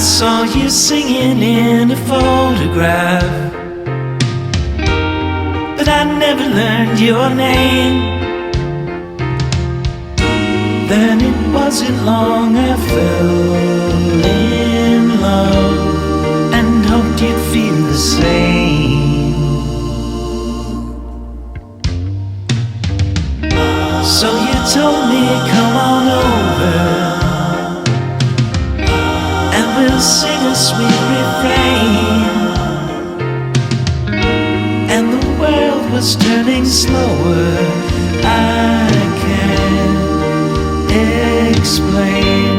saw you singing in a photograph, but I never learned your name. Then it wasn't long I fell in love and hoped you'd feel the same. So you told me come on over and we'll sing a sweet refrain. And the world was turning slower, I can't explain.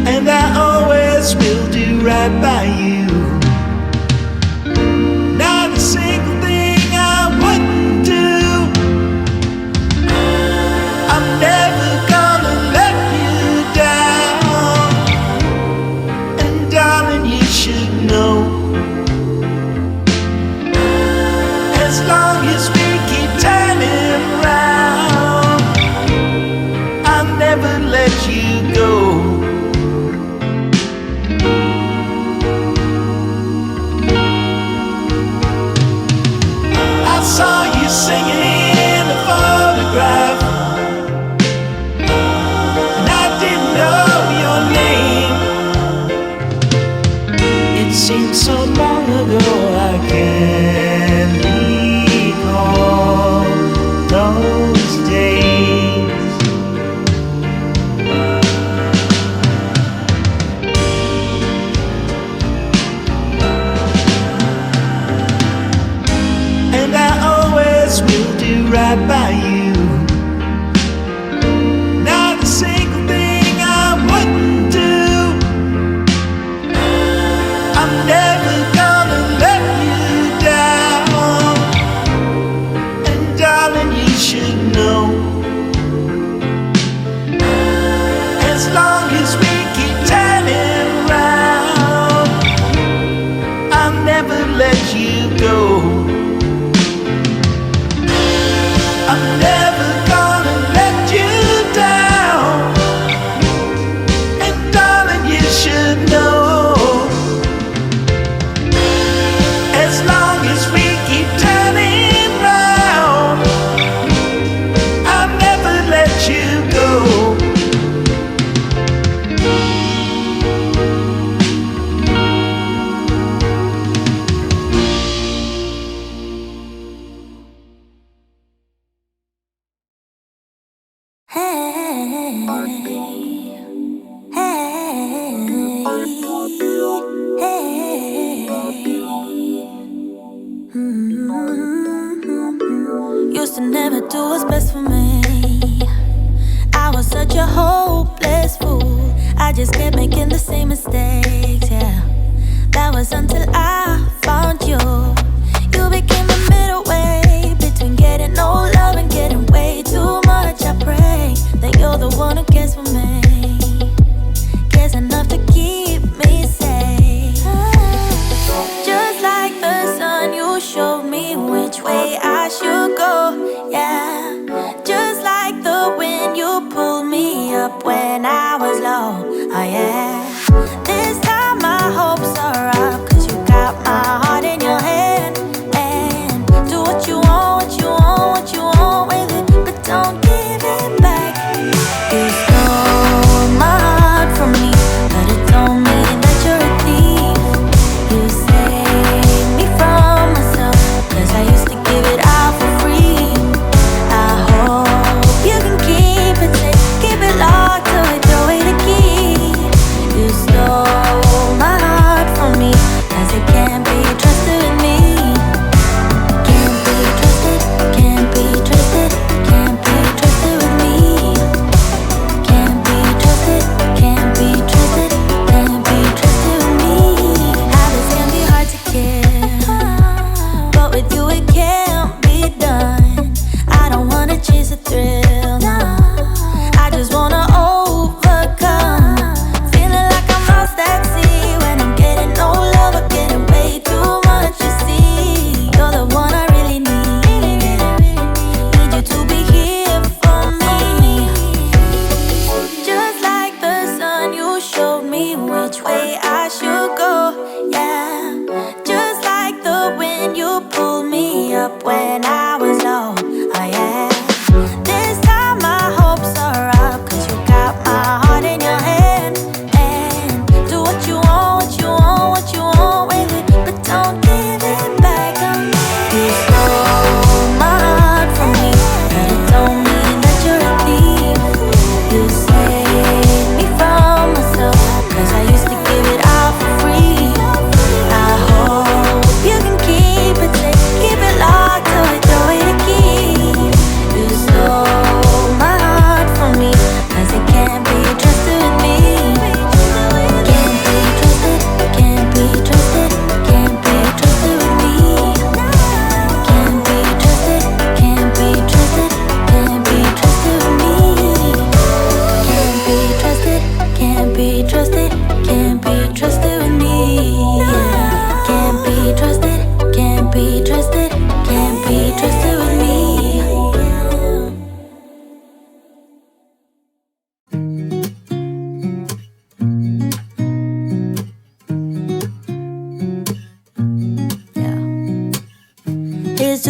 And I always will do right by you. Not a single thing I wouldn't do. I'm never gonna let you down. And darling, you should know, as long as we keep turning round, I'll never let you go. I saw you singing in a photograph, and I didn't know your name. It seems so long ago I can't recall those days. And I always will do right by you. Not a single thing I wouldn't do. I'm never gonna let you down. And darling, you should know, as long as we keep turning round, I'll never let you go. I'm never gonna let you down. And darling, you should know, as long as we keep turning round, I'll never let you go. Used to never do what's best for me. I was such a hopeless fool. I just kept making the same mistakes, yeah. That was until I found you. You became the middle way between getting no love and getting way too much. I pray that you're the one who cares for me, cares enough to keep me safe. Just like the sun, you showed me which way I should go, yeah. Just like the wind, you pulled me up when I was low, oh yeah. This time my hopes are up, 'cause you got my heart in your hand. And do what you want, what you want, what you want with it, but don't give it back. You stole my heart from me, but it don't mean that you're a thief. You saved me from myself, 'cause I used to give it out for free. I hope you can keep it safe, keep it locked till we throw away the key.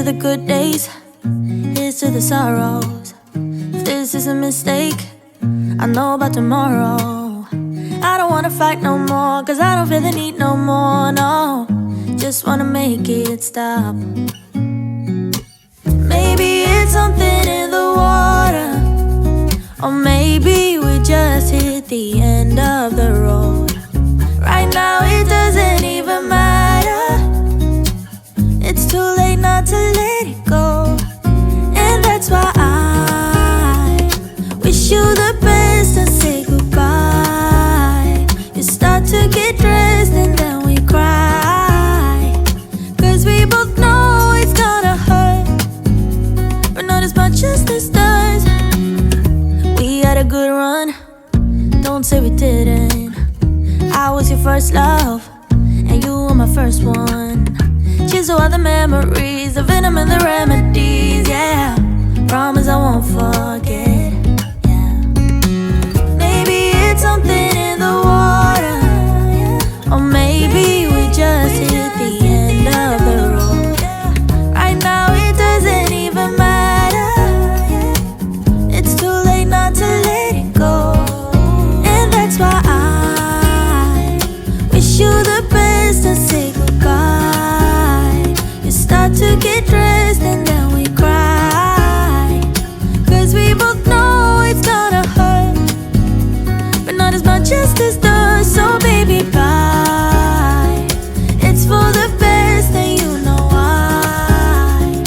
the good days, here's to the sorrows. If this is a mistake, I know about tomorrow. I don't wanna fight no more, cause I don't feel the need no more, no. Just wanna make it stop. Maybe it's something in the water, or maybe we just hit the end of the road. Right now it doesn't even matter. It's too late not to let it go. And that's why I wish you the best and say goodbye. You start to get dressed and then we cry, cause we both know it's gonna hurt, but not as much as this does. We had a good run, don't say we didn't. I was your first love, and you were my first one. Cheers to all the memories, the venom and the remedies, yeah. Promise I won't fall